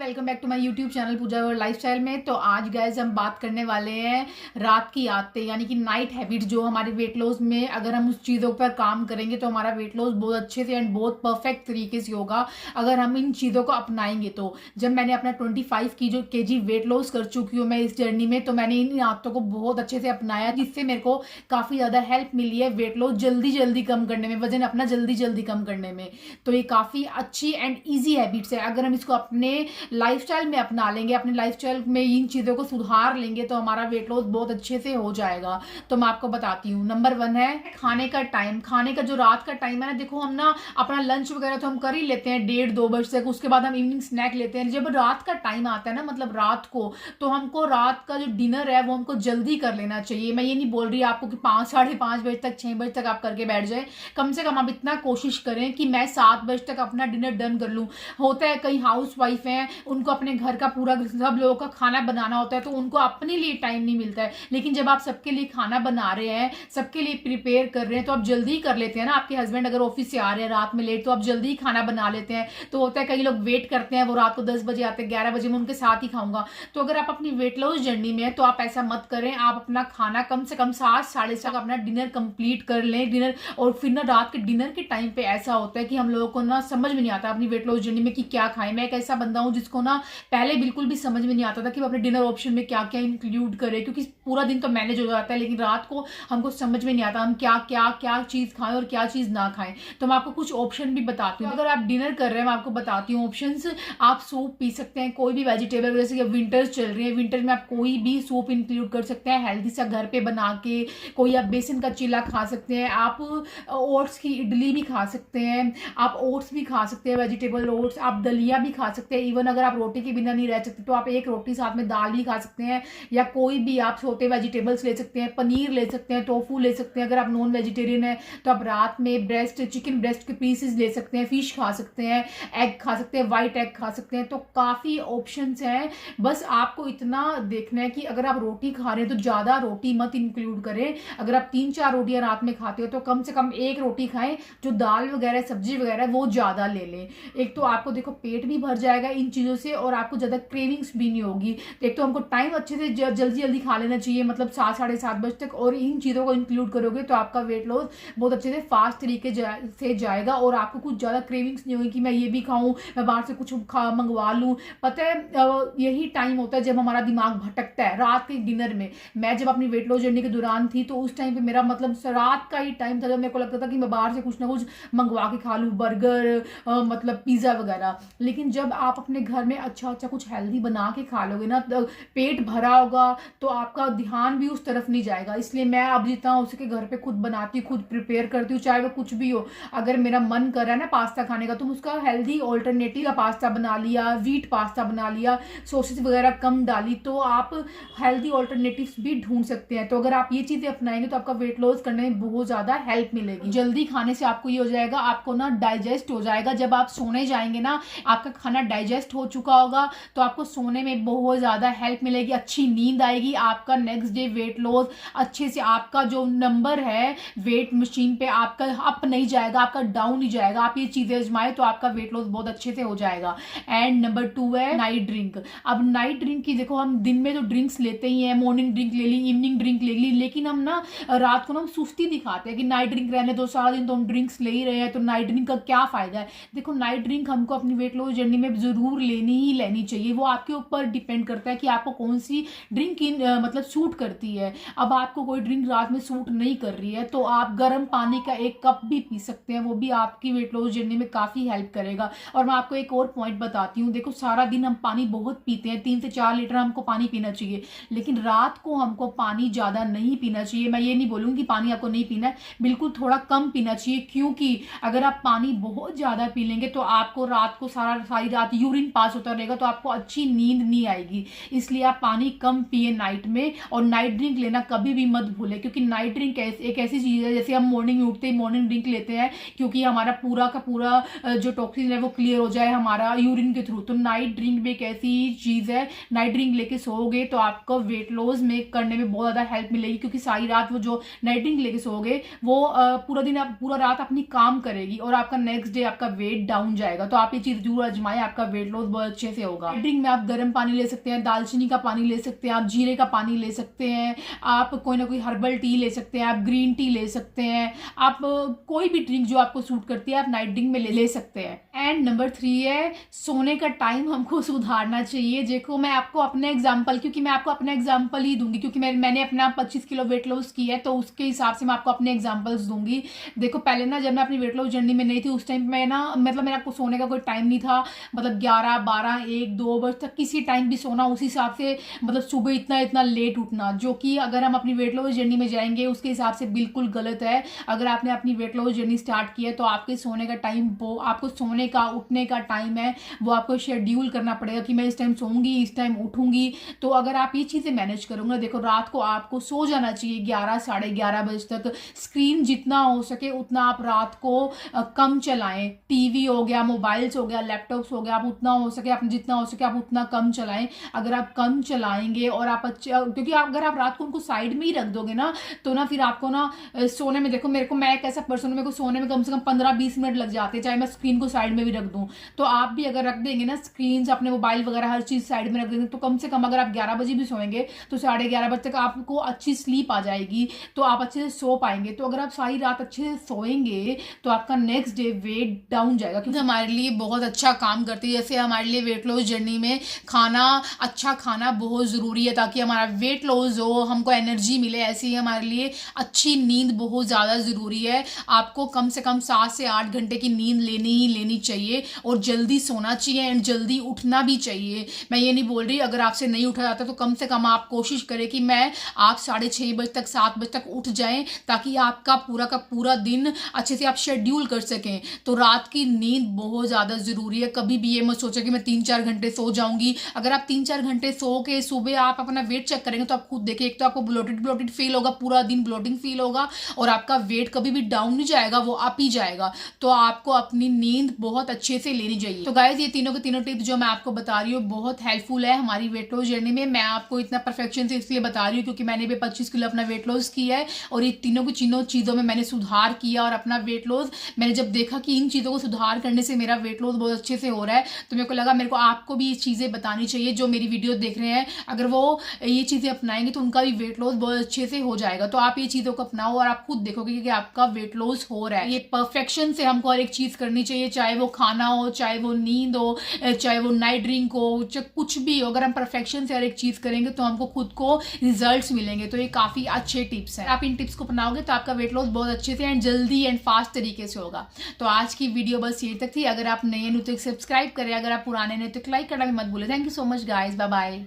Welcome back to my YouTube channel Pooja और lifestyle में। तो आज गाइस हम बात करने वाले हैं रात की आदतें यानी कि नाइट हैबिट्स जो हमारे वेट लॉस में अगर हम उस चीज़ों पर काम करेंगे तो हमारा वेट लॉस बहुत अच्छे से एंड बहुत परफेक्ट तरीके से होगा अगर हम इन चीज़ों को अपनाएंगे। तो जब मैंने अपना 25 की जो केजी वेट लॉस कर चुकी हूँ मैं इस जर्नी में, तो मैंने इन आदतों को बहुत अच्छे से अपनाया जिससे मेरे को काफ़ी ज़्यादा हेल्प मिली है वेट लॉस जल्दी जल्दी कम करने में, वजन अपना जल्दी जल्दी कम करने में। तो ये काफ़ी अच्छी एंड ईजी हैबिट्स है। अगर हम इसको अपने लाइफस्टाइल में अपना लेंगे, अपने लाइफस्टाइल में इन चीज़ों को सुधार लेंगे तो हमारा वेट लॉस बहुत अच्छे से हो जाएगा। तो मैं आपको बताती हूँ। नंबर 1 है खाने का टाइम। खाने का जो रात का टाइम है ना, देखो हम ना अपना लंच वगैरह तो हम कर ही लेते हैं 1:30-2 बजे तक, उसके बाद हम इवनिंग स्नैक लेते हैं। जब रात का टाइम आता है ना, मतलब रात को, तो हमको रात का जो डिनर है वो हमको जल्दी कर लेना चाहिए। मैं ये नहीं बोल रही आपको कि 5-5:30 बजे तक 6 बजे तक आप करके बैठ जाए। कम से कम आप इतना कोशिश करें कि मैं 7 बजे तक अपना डिनर डन कर लूँ। होता है कई हाउस वाइफ हैं, उनको अपने घर का पूरा सब लोगों का खाना बनाना होता है तो उनको अपने लिए टाइम नहीं मिलता है। लेकिन जब आप सबके लिए खाना बना रहे हैं, सबके लिए प्रिपेयर कर रहे हैं, तो आप जल्दी कर लेते हैं ना। आपके हस्बैंड अगर ऑफिस से आ रहे हैं रात में लेट, तो आप जल्दी ही खाना बना लेते हैं। तो होता है कई लोग वेट करते हैं, वो रात को 10 बजे आते हैं, 11 बजे मैं उनके साथ ही खाऊंगा। तो अगर आप अपनी वेट लॉस जर्नी में है तो आप ऐसा मत करें। आप अपना खाना कम से कम 7-7:30 अपना डिनर कंप्लीट कर लें डिनर। और फिर ना रात के डिनर के टाइम पे ऐसा होता है कि हम लोगों को ना समझ में नहीं आता अपनी वेट लॉस जर्नी में कि क्या खाएं। मैं एक ऐसा बंदा हूं जिसको ना पहले बिल्कुल भी समझ में नहीं आता था कि वो अपने डिनर ऑप्शन में क्या क्या इंक्लूड करे, क्योंकि पूरा दिन तो मैनेज हो जाता है लेकिन रात को हमको समझ में नहीं आता हम क्या क्या क्या चीज खाएं और क्या चीज ना खाएं। तो मैं आपको कुछ ऑप्शन भी बताती हूँ। अगर आप डिनर कर रहे हैं, मैं आपको बताती हूँ ऑप्शंस। आप सूप पी सकते हैं, कोई भी वेजिटेबल, जैसे कि विंटर्स चल रही है, विंटर में आप कोई भी सूप इंक्लूड कर सकते हैं हेल्दी सा घर पे बना के। कोई आप बेसन का चिल्ला खा सकते हैं, आप ओट्स की इडली भी खा सकते हैं, आप ओट्स भी खा सकते हैं, वेजिटेबल ओट्स। आप दलिया भी खा सकते हैं। इवन अगर आप रोटी के बिना नहीं रह सकते तो आप एक रोटी साथ में दाल भी खा सकते हैं, या कोई भी आप छोटे वेजिटेबल्स ले सकते हैं, पनीर ले सकते हैं, टोफू ले सकते हैं। अगर आप नॉन वेजिटेरियन है तो आप रात में चिकन ब्रेस्ट के पीसेस ले सकते हैं, फिश खा सकते हैं, एग खा सकते हैं, व्हाइट एग खा सकते हैं। तो काफ़ी ऑप्शंस हैं। बस आपको इतना देखना है कि अगर आप रोटी खा रहे हैं तो ज़्यादा रोटी मत इंक्लूड करें। अगर आप 3-4 रोटियां रात में खाते हो तो कम से कम एक रोटी खाएं, जो दाल वगैरह सब्जी वगैरह वो ज़्यादा ले लें। एक तो आपको देखो पेट भी भर जाएगा इन चीज़ों से और आपको ज़्यादा क्रेविंग्स भी नहीं होगी। एक तो हमको टाइम अच्छे से जल्दी जल्दी खा लेना चाहिए, मतलब 7-7:30 बजे तक। और इन चीज़ों को इंक्लूड करोगे तो आपका वेट लॉस बहुत अच्छे से फास्ट तरीके से जाएगा और आपको कुछ ज़्यादा क्रेविंग्स नहीं होगी कि मैं ये भी खाऊं, मैं बाहर से कुछ मंगवा लूँ। पता है यही टाइम होता है जब हमारा दिमाग भटकता है रात के डिनर में। मैं जब अपनी वेट लॉस जर्नी के दौरान थी तो उस टाइम पे मेरा मतलब रात का ही टाइम था जब मेरे को लगता था कि मैं बाहर से कुछ ना कुछ मंगवा के खा लूँ, बर्गर मतलब पिज़्ज़ा वगैरह। लेकिन जब आप अपने घर में अच्छा अच्छा कुछ हेल्दी बना के खा लोगे ना, तो पेट भरा होगा तो आपका ध्यान भी उस तरफ नहीं जाएगा। इसलिए मैं अब जितना हो सके घर पे खुद बनाती हूँ, खुद प्रिपेयर करती हूँ, चाहे वो कुछ भी हो। अगर मेरा मन कर रहा है ना पास्ता खाने का तो उसका हेल्दी ऑल्टरनेटिव पास्ता बना लिया, व्हीट पास्ता बना लिया, सॉसेस वगैरह कम डाली, तो आप हेल्दी ऑल्टरनेटिव्स भी ढूंढ सकते हैं। तो अगर आप ये चीज़ें अपनाएंगे तो आपका वेट लॉस करने में बहुत ज़्यादा हेल्प मिलेगी। जल्दी खाने से आपको ये हो जाएगा, आपको ना डाइजेस्ट हो जाएगा। जब आप सोने जाएंगे ना, आपका खाना डाइजेस्ट हो चुका होगा तो आपको सोने में बहुत ज़्यादा हेल्प मिलेगी, अच्छी नींद आएगी। आपका नेक्स्ट डे वेट लॉस अच्छे से, आपका जो नंबर है वेट मशीन पे आपका अप नहीं जाएगा, आपका डाउन नहीं जाएगा। आप ये चीज़ें आजमाएं तो आपका वेट लॉस बहुत अच्छे से हो जाएगा। एंड नंबर 2 है नाइट ड्रिंक। अब नाइट ड्रिंक की देखो, हम दिन में तो ड्रिंक्स लेते ही हैं, मॉर्निंग ड्रिंक ले ली, इवनिंग ड्रिंक ले ली, लेकिन हम ना रात को ना हम सुस्ती दिखाते हैं कि नाइट ड्रिंक रहने दो, सारा दिन तो हम ड्रिंक्स ले ही रहे हैं, तो नाइट ड्रिंक का क्या फायदा है। देखो नाइट ड्रिंक हमको अपनी वेट लॉस जर्नी में जरूर लेनी चाहिए। वो आपके ऊपर डिपेंड करता है कि आपको कौन सी ड्रिंक मतलब सूट करती है। अब आपको कोई ड्रिंक रात में सूट नहीं कर रही है तो आप गर्म पानी का 1 कप भी पी सकते हैं, वो भी आपकी वेट लॉस जर्नी में काफ़ी हेल्प करेगा। और मैं आपको एक और पॉइंट बताती हूँ। देखो सारा दिन हम पानी बहुत पीते हैं, 3 से 4 लीटर हमको पानी पीना चाहिए, लेकिन रात को हमको पानी ज़्यादा नहीं पीना चाहिए। मैं ये नहीं बोलूँगी कि पानी आपको नहीं पीना है, बिल्कुल थोड़ा कम पीना चाहिए, क्योंकि अगर आप पानी बहुत ज़्यादा पी लेंगे तो आपको रात को सारी रात यूरिन पास होता रहेगा तो आपको अच्छी नींद नहीं आएगी। इसलिए आप पानी कम पिए नाइट में। और नाइट ड्रिंक लेना कभी भी मत भूलें, क्योंकि नाइट ड्रिंक एक ऐसी चीज़ है, जैसे हम मॉर्निंग में उठते ही मॉर्निंग ड्रिंक लेते हैं क्योंकि हमारा पूरा का पूरा जो टॉक्सिन है वो क्लियर हो जाए हमारा यूरिन के थ्रू। तो नाइट ड्रिंक भी एक ऐसी चीज़ है, नाइट ड्रिंक लेके सोओगे तो आपको वेट लॉस में करने में बहुत ज़्यादा हेल्प मिलेगी, क्योंकि सारी रात वो जो नाइट ड्रिंक लेके सोओगे वो पूरा रात अपनी काम करेगी और आपका नेक्स्ट डे आपका वेट डाउन जाएगा। तो आप ये चीज़ जरूर आजमाएं, आपका वेट लॉस बहुत अच्छे से होगा। ड्रिंक में आप गर्म पानी ले सकते हैं, दालचीनी का पानी ले सकते हैं, आप जीरे का पानी ले सकते हैं, आप कोई ना कोई हर्बल टी ले सकते हैं, आप ग्रीन टी ले सकते हैं, आप कोई भी ड्रिंक जो आपको सूट करती है आप नाइट ड्रिंक में ले सकते हैं। एंड नंबर 3 है सोने का टाइम हमको सुधारना चाहिए। देखो मैं आपको अपने एग्जांपल, क्योंकि मैं आपको अपना एग्जांपल ही दूंगी, क्योंकि मैंने अपना 25 किलो वेट लॉस किया है, तो उसके हिसाब से मैं आपको अपने एग्जांपल्स दूंगी। देखो पहले ना जब मैं अपनी वेट लॉस जर्नी में नहीं थी उस टाइम मैं ना मतलब मेरा को सोने का कोई टाइम नहीं था, मतलब 11, 12, 1, 2 बजे तक किसी टाइम भी सोना, उसी हिसाब से मतलब सुबह इतना लेट उठना, जो कि अगर हम अपनी वेट लॉस जर्नी में जाएंगे उसके हिसाब से बिल्कुल गलत है। अगर आपने अपनी वेट लॉस जर्नी स्टार्ट की है तो आपके सोने का टाइम, वो आपको सोने का उठने का टाइम है वो आपको शेड्यूल करना पड़ेगा कि मैं इस टाइम सोऊंगी, इस टाइम उठूंगी। तो अगर आप ये चीज़ें मैनेज करोगे, देखो रात को आपको सो जाना चाहिए 11, साढ़े 11 बजे तक। स्क्रीन जितना हो सके उतना आप रात को कम चलाएं। टीवी हो गया, मोबाइल्स हो गया, लैपटॉप्स हो गया, आप उतना हो सके, आप जितना हो सके आप उतना कम चलाएं। अगर आप कम चलाएंगे और आप क्योंकि अगर आप रात को उनको साइड में ही रख दोगे ना तो ना फिर आपको ना सोने में, देखो मैं एक ऐसा पर्सन हूं, मेरे को सोने में कम से कम 15-20 मिनट लग जाते हैं, चाहे मैं स्क्रीन को साइड में भी रख दूं। तो आप भी अगर रख देंगे ना स्क्रीन, अपने मोबाइल वगैरह हर चीज साइड में रख देंगे, तो कम से कम अगर आप 11 बजे भी सोएंगे तो 11:30 बजे तक आपको अच्छी स्लीप आ जाएगी, तो आप अच्छे से सो पाएंगे। तो अगर आप सारी रात अच्छे से सोएंगे तो आपका नेक्स्ट डे वेट डाउन जाएगा, क्योंकि हमारे लिए बहुत अच्छा काम करती है। जैसे हमारे लिए वेट लॉस जर्नी में खाना, अच्छा खाना बहुत ज़रूरी है ताकि हमारा वेट लॉस हो, हमको एनर्जी मिले। ऐसे ही हमारे लिए अच्छी नींद बहुत ज़्यादा ज़रूरी है। आपको कम से कम 7 से 8 घंटे की नींद लेनी चाहिए और जल्दी सोना चाहिए एंड जल्दी उठना भी चाहिए। मैं ये नहीं बोल रही अगर आपसे नहीं उठा जाता तो कम से कम आप कोशिश करें कि आप 6:30 बजे तक, 7 बजे तक उठ जाएं, ताकि आपका पूरा का पूरा दिन अच्छे से आप शेड्यूल कर सकें। तो रात की नींद बहुत ज़्यादा ज़रूरी है। कभी भी ये मत सोचो कि मैं 3-4 घंटे सो जाऊंगी। अगर आप 3-4 घंटे सो के सुबह आप अपना वेट चेक करेंगे तो आप खुद देखिए, एक तो आपको ब्लोटेड फील होगा, पूरा दिन ब्लोटिंग फील होगा और आपका वेट कभी भी डाउन नहीं जाएगा, वो अप ही जाएगा। तो आपको अपनी नींद बहुत अच्छे से लेनी चाहिए। तो गाइज ये तीनों के तीनों टिप्स जो मैं आपको बता रही हूँ बहुत हेल्पफुल है हमारी वेट लॉस जर्नी में। मैं आपको इतना परफेक्शन से इसलिए बता रही हूँ क्योंकि मैंने भी 25 किलो अपना वेट लॉस किया है और ये तीनों की तीनों चीज़ों में मैंने सुधार किया और अपना वेट लॉस मैंने जब देखा कि इन चीज़ों को सुधार करने से मेरा वेट लॉस बहुत अच्छे से हो रहा है तो मेरे को लगा मेरे को आपको भी ये चीज़ें बतानी चाहिए। जो मेरी वीडियो देख रहे हैं अगर वो ये चीज़ें अपनाएंगे तो उनका भी वेट लॉस बहुत अच्छे से हो जाएगा। तो आप ये चीज़ों को अपनाओ और आप खुद देखोगे कि आपका वेट लॉस हो रहा है। ये परफेक्शन से हमको हर एक चीज़ करनी चाहिए, चाहे वो खाना हो, चाहे वो नींद हो, चाहे वो नाइट ड्रिंक हो, चाहे कुछ भी हो। अगर हम परफेक्शन से हर एक चीज़ करेंगे तो हमको खुद को रिजल्ट्स मिलेंगे। तो ये काफ़ी अच्छे टिप्स हैं। आप इन टिप्स को अपनाओगे तो आपका वेट लॉस बहुत अच्छे से एंड जल्दी एंड फास्ट तरीके से होगा। तो आज की वीडियो बस यही तक थी। अगर आप नए हैं तो सब्सक्राइब करें, अगर आप पुराने हैं तो लाइक करना भी मत भूलें। Thank you so much guys, bye bye.